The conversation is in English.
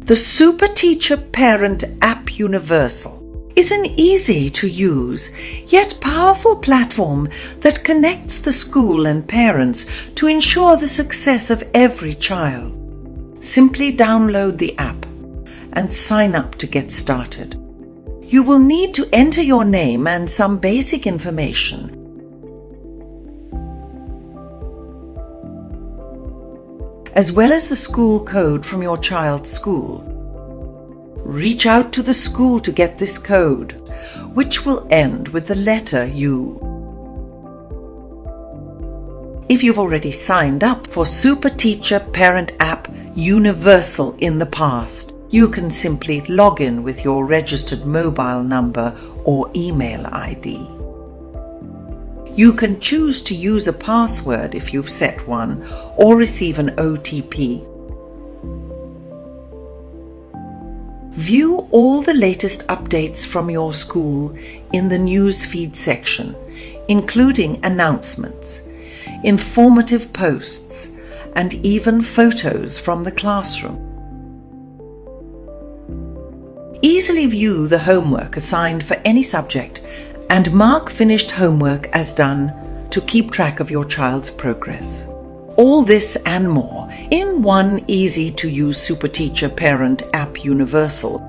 The Super Teacher Parent App Universal is an easy-to-use yet powerful platform that connects the school and parents to ensure the success of every child. Simply download the app and sign up to get started. You will need to enter your name and some basic information. As well as the school code from your child's school. Reach out to the school to get this code, which will end with the letter U. If you've already signed up for Super Teacher Parent App Universal in the past, you can simply log in with your registered mobile number or email ID. You can choose to use a password if you've set one, or receive an OTP. View all the latest updates from your school in the newsfeed section, including announcements, informative posts, and even photos from the classroom. Easily view the homework assigned for any subject and mark finished homework as done to keep track of your child's progress. All this and more in one easy-to-use Super Teacher Parent App Universal